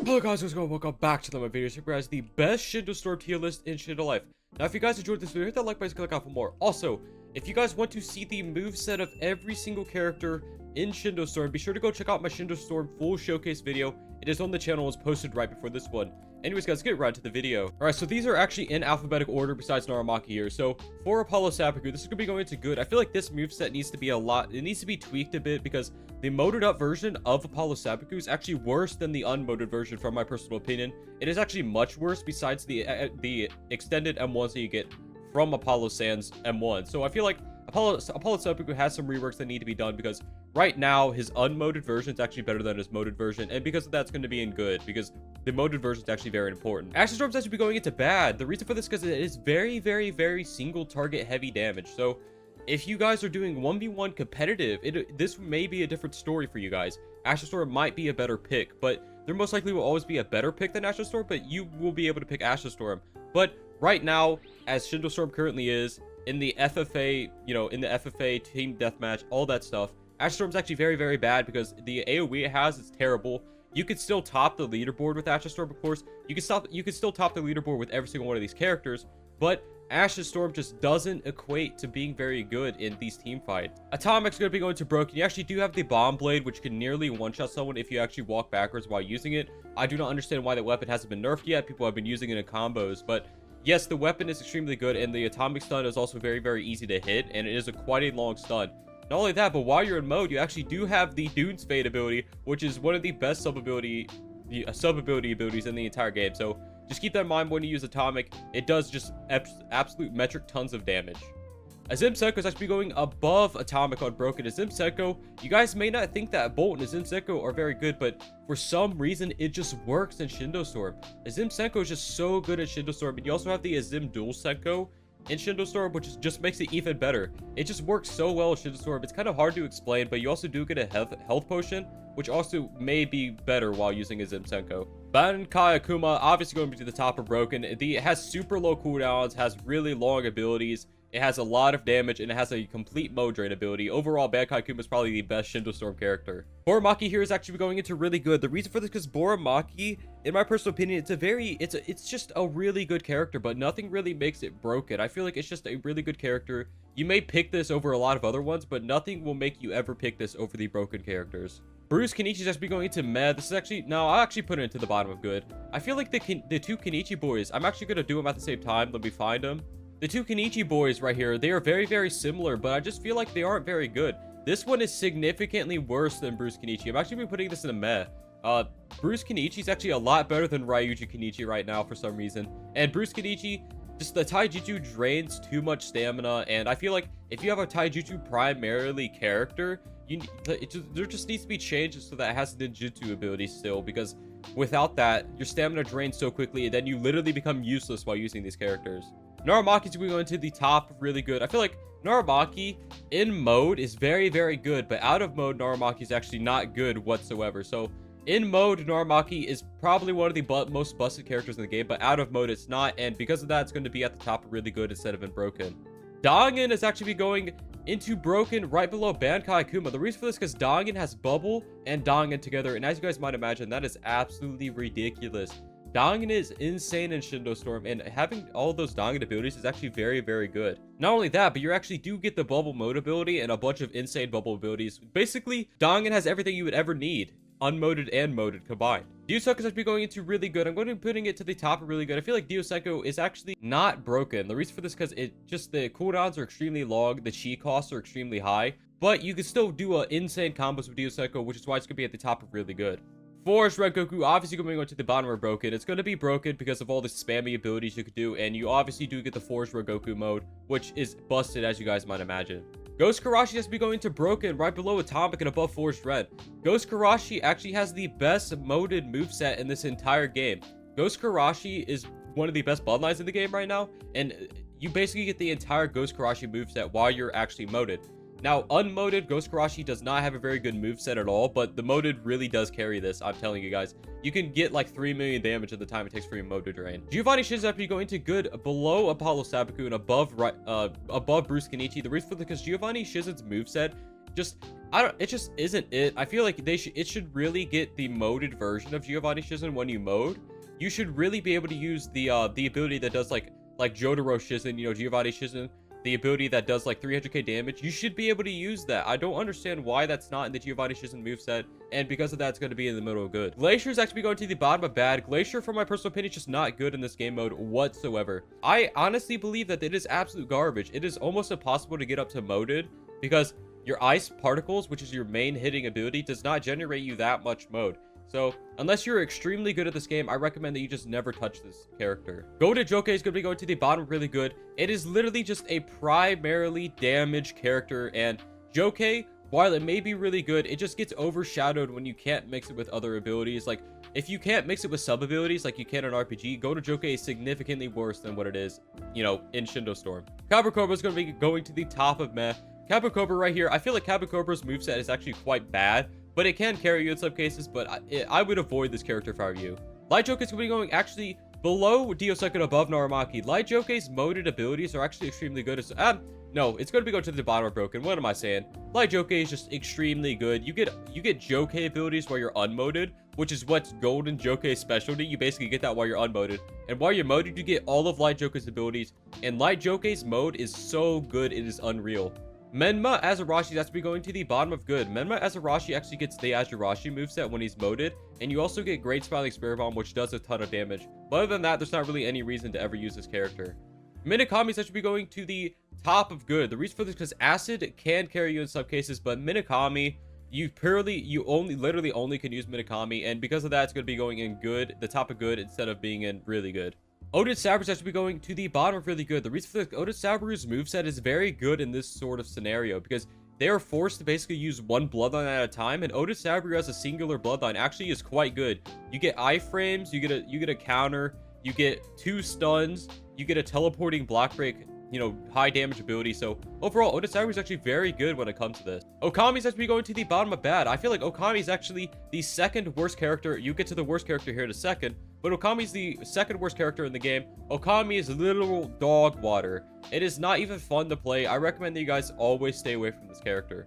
Hello guys, what's going on? Welcome back to my videos. Here guys, the best Shindo Storm tier list in Shindo Life. Now if you guys enjoyed this video, hit that like button, click out for more. Also, if you guys want to see the moveset of every single character in Shindo Storm, be sure to go check out my Shindo Storm full showcase video. It is on the channel, it's posted right before this one. Anyways guys, get right to the video. Alright, so these are actually in alphabetical order besides Naramaki here. So for Apollo Sabaku, this is gonna be going to good. I feel like this moveset needs to be it needs to be tweaked a bit because the moded up version of Apollo Sabaku is actually worse than the unmoded version from my personal opinion. It is actually much worse besides the extended M1s that you get from Apollo Sans M1. So I feel like Apollo Sabaku has some reworks that need to be done because right now his unmoded version is actually better than his moded version, and because of that, it's going to be in good because the moded version is actually very important. Action Storms actually be going into bad. The reason for this is because it is very single target heavy damage. So if you guys are doing 1v1 competitive, this may be a different story for you guys. Action Storm might be a better pick, but there most likely will always be a better pick than Action Storm, but you will be able to pick Action Storm. But right now, as Shindo Storm currently is, in the FFA, in the FFA, Team Deathmatch, all that stuff, Action Storm is actually very bad because the AoE it has is terrible. You could still top the leaderboard with Action Storm, of course. You could still top the leaderboard with every single one of these characters, but Action Storm just doesn't equate to being very good in these team fights. Atomic's going to be going to broken. You actually do have the bomb blade, which can nearly one-shot someone if you actually walk backwards while using it. I do not understand why the weapon hasn't been nerfed yet. People have been using it in combos, but yes, the weapon is extremely good, and the atomic stun is also very easy to hit, and it is quite a long stun. Not only that, but while you're in mode, you actually do have the Dune's Fade ability, which is one of the best sub-ability abilities in the entire game. So just keep that in mind when you use Atomic. It does just absolute metric tons of damage. Azim Senko is actually going above Atomic on Broken. Azim Senko, you guys may not think that Bolt and Azim Senko are very good, but for some reason, it just works in Shindo Storm. Azim Senko is just so good at Shindo Storm, and you also have the Azim Dual Senko in Shindo Storm, which just makes it even better. It just works so well in Shindo Storm. It's kind of hard to explain, but you also do get a health potion, which also may be better while using Azim Senko. Banankayakuma, obviously going to be the top of Broken. It has super low cooldowns, has really long abilities. It has a lot of damage, and it has a complete mode drain ability. Overall, Banankayakuma is probably the best Shindo Storm character. Boramaki here is actually going into really good. The reason for this is because Boramaki, in my personal opinion, it's just a really good character, but nothing really makes it broken. I feel like it's just a really good character. You may pick this over a lot of other ones, but nothing will make you ever pick this over the broken characters. Bruce Kenichi is actually going into meh. This is actually, no, I'll actually put it into the bottom of good. I feel like the two Kenichi boys, I'm actually going to do them at the same time. Let me find them. The two Kenichi boys right here, they are very similar, but I just feel like they aren't very good. This one is significantly worse than Bruce Kenichi. I'm actually putting this in a meh. Bruce Kenichi is actually a lot better than Ryuji Kenichi right now for some reason. And Bruce Kenichi, just the taijutsu drains too much stamina, and I feel like if you have a taijutsu primarily character, there just needs to be changes so that it has ninjutsu abilities still, because without that, your stamina drains so quickly, and then you literally become useless while using these characters. Naramaki's going to the top really good. I feel like Naramaki in mode is very good, but out of mode, Naramaki is actually not good whatsoever. So in mode, Naramaki is probably one of the most busted characters in the game, but out of mode, it's not. And because of that, it's going to be at the top of really good instead of in broken. Dangan is actually going into broken right below Banankayakuma. The reason for this is because Dangan has Bubble and Dangan together, and as you guys might imagine, that is absolutely ridiculous. Dangan is insane in Shindo Storm, and having all those Dangan abilities is actually very good. Not only that, but you actually do get the Bubble Mode ability and a bunch of insane Bubble abilities. Basically, Dangan has everything you would ever need, unmoded and moded combined. Diosenko is actually going into really good. I'm going to be putting it to the top of really good. I feel like Diosenko is actually not broken. The reason for this is because the cooldowns are extremely long, the chi costs are extremely high, but you can still do insane combos with Diosenko, which is why it's going to be at the top of really good. Forest Red Goku, obviously going to go to the bottom of broken. It's going to be broken because of all the spammy abilities you could do, and you obviously do get the Forest Red Goku mode, which is busted as you guys might imagine. Ghost Karashi has to be going to broken right below Atomic and above Forest Red. Ghost Karashi actually has the best moded moveset in this entire game. Ghost Karashi is one of the best bloodlines in the game right now, and you basically get the entire Ghost Karashi moveset while you're actually moded. Now, unmoded Ghost Karashi does not have a very good moveset at all, but the moded really does carry this, I'm telling you guys. You can get like 3 million damage in the time it takes for your mode to drain. Giovanni Shiz actually going to good below Apollo Sabaku and above Bruce Kenichi. The reason for this is because Giovanni Shizen's moveset just, I don't, it just isn't it. I feel like it should really get the moded version of Giovanni Shizen. When you mode, you should really be able to use the ability that does like Jotaro Shizen, you know, Giovanni Shizen, the ability that does like 300k damage. You should be able to use that. I don't understand why that's not in the Giovanni Shizen moveset, and because of that, it's going to be in the middle of good. Glacier is actually going to the bottom of bad. Glacier, from my personal opinion, is just not good in this game mode whatsoever. I honestly believe that it is absolute garbage. It is almost impossible to get up to moded, because your ice particles, which is your main hitting ability, does not generate you that much mode. So, unless you're extremely good at this game, I recommend that you just never touch this character. Go to Joke is going to be going to the bottom really good. It is literally just a primarily damage character, and Joke, while it may be really good, it just gets overshadowed when you can't mix it with other abilities. Like, if you can't mix it with sub-abilities like you can in RPG, Go to Joke is significantly worse than what it is, you know, in Shindo Storm. Cobra is going to be going to the top of meh. Cobra right here, I feel like Cobra's moveset is actually quite bad, but it can carry you in some cases, but I would avoid this character if I were you. Light Joke is going to be going actually below Dio Second, above Naramaki. Light Joke's moded abilities are actually extremely good. No, it's going to be going to the bottom of broken. What am I saying? Light Joke is just extremely good. You get Joke abilities while you're unmoded, which is what's Golden Joke's specialty. You basically get that while you're unmoded. And while you're moded, you get all of Light Joke's abilities. And Light Joke's mode is so good, it is unreal. Menma Azarashi, that's be going to the bottom of good. Menma Azarashi actually gets the Azarashi moveset when he's moded, and you also get Great Smiling Spirit Bomb, which does a ton of damage. But other than that, there's not really any reason to ever use this character. Minakami is actually going to the top of good. The reason for this is because Acid can carry you in some cases, but Minakami, you literally only can use Minakami, and because of that, it's going to be going in good, the top of good, instead of being in really good. Odin Saburu's actually going to the bottom of really good. The reason for this, Odin Saburu's moveset is very good in this sort of scenario, because they are forced to basically use one bloodline at a time, and Odin Saburu as a singular bloodline actually is quite good. You get iframes, you get a counter, you get 2 stuns, you get a teleporting block break, you know, high damage ability. So overall, Odin Saburu is actually very good when it comes to this. Okami's actually going to the bottom of bad. I feel like Okami is actually the second worst character. You get to the worst character here in a second, but Okami's the second worst character in the game. Okami is literal dog water. It is not even fun to play. I recommend that you guys always stay away from this character.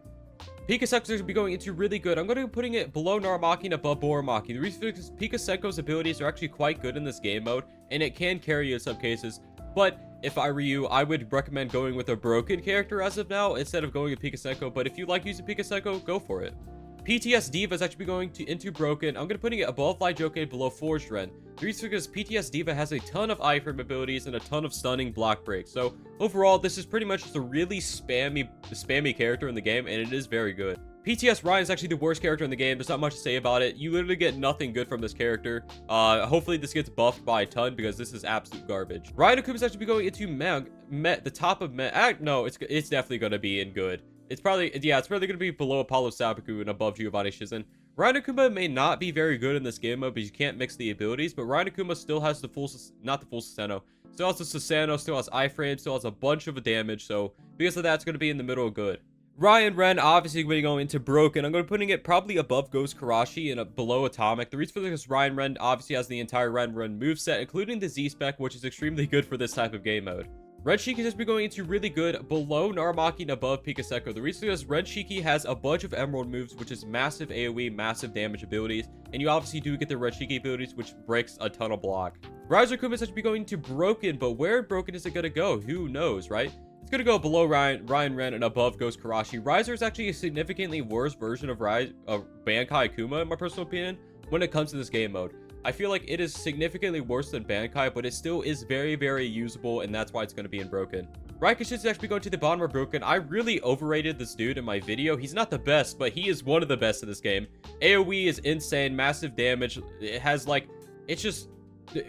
Pikachu is going to be going into really good. I'm going to be putting it below Naramaki and above Boramaki. The reason is Pikachu's abilities are actually quite good in this game mode, and it can carry you in some cases. But if I were you, I would recommend going with a broken character as of now instead of going with Pikachu. But if you like using Pikachu, go for it. Ptsd is actually going into broken. I'm going to be putting it above Light Joke and below Forged Ren. The reason is because Ptsd has a ton of iframe abilities and a ton of stunning block breaks. So overall, this is pretty much just a really spammy character in the game, and it is very good. PTS Ryan is actually the worst character in the game. There's not much to say about it. You literally get nothing good from this character. Hopefully this gets buffed by a ton, because this is absolute garbage. Ryan Akuma is actually be going into the top of no, it's definitely going to be in good. It's probably going to be below Apollo Sabaku and above Giovanni Shizen. Ryan Akuma may not be very good in this game mode because you can't mix the abilities, but Ryan Akuma still has the full, not the full Susanoo. Still has the Susanoo, still has iframe, still has a bunch of damage, so because of that, it's going to be in the middle of good. Ryan Ren obviously going to be going into broken. I'm going to be putting it probably above Ghost Karashi and below Atomic. The reason for this is Ryan Ren obviously has the entire Ryan Ren moveset, including the Z-Spec, which is extremely good for this type of game mode. Red Shiki has been going into really good below Naramaki and above Pikachu. The reason is Red Shiki has a bunch of Emerald moves, which is massive AoE, massive damage abilities, and you obviously do get the Red Shiki abilities, which breaks a ton of block. Riser Kuma is actually going to broken, but where in broken is it going to go? Who knows, right? It's going to go below Ryan Ren and above Ghost Karashi. Riser is actually a significantly worse version of Banankayakuma, in my personal opinion, when it comes to this game mode. I feel like it is significantly worse than Bankai, but it still is very, very usable, and that's why it's going to be in broken. Raikkonen is actually going to the bottom of broken. I really overrated this dude in my video. He's not the best, but he is one of the best in this game. AoE is insane, massive damage. It has like, it's just,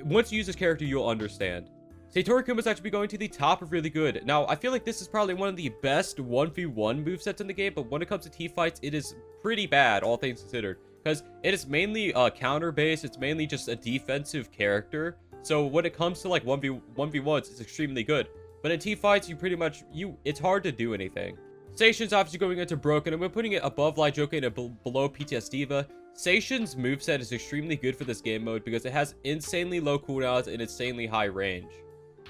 once you use this character, you'll understand. Satori Kuma is actually going to the top of really good. Now, I feel like this is probably one of the best 1v1 movesets in the game, but when it comes to T-fights, it is pretty bad, all things considered. Because it is mainly counter-based, it's mainly just a defensive character. So when it comes to like 1v1s, it's extremely good. But in T-fights, you pretty much, it's hard to do anything. Seishin's obviously going into broken, and we're putting it above Light Joke and below Ptsd. Seishin's moveset is extremely good for this game mode because it has insanely low cooldowns and insanely high range.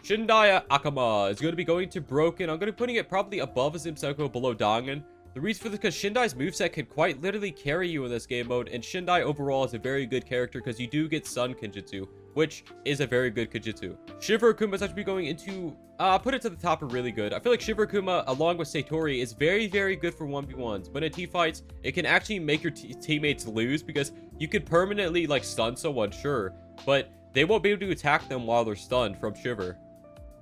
Shindaya Akama is going to be going to broken. I'm going to be putting it probably above Azim Psycho, below Dangan. The reason for this because Shindai's moveset can quite literally carry you in this game mode, and Shindai overall is a very good character because you do get Sun Kenjutsu, which is a very good Kenjutsu. Shiver Akuma is actually going into, put it to the top of really good. I feel like Shiver Akuma, along with Satori, is very, very good for 1v1s. When in T-fights, it can actually make your teammates lose because you could permanently, like, stun someone, sure, but they won't be able to attack them while they're stunned from Shiver.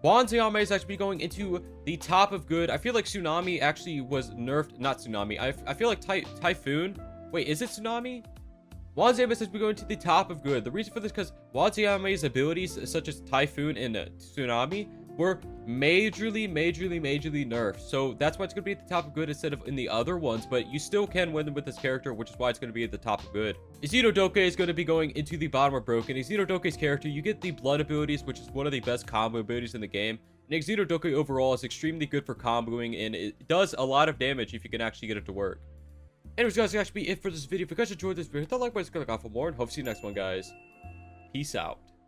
Wanzayame is actually going into the top of good. I feel like Tsunami actually was nerfed. Not Tsunami. I feel like Typhoon. Wait, is it Tsunami? Wanzayame is actually going to the top of good. The reason for this is because Wanzayame's abilities, such as Typhoon and Tsunami, were majorly nerfed. So that's why it's going to be at the top of good instead of in the other ones. But you still can win with this character, which is why it's going to be at the top of good. Izinodoke is going to be going into the bottom of broken. Izinodoke's character, you get the blood abilities, which is one of the best combo abilities in the game. And Izinodoke overall is extremely good for comboing, and it does a lot of damage if you can actually get it to work. Anyways, guys, that's actually it for this video. If you guys enjoyed this video, hit that like button, click on for more, and hope to see you next one, guys. Peace out.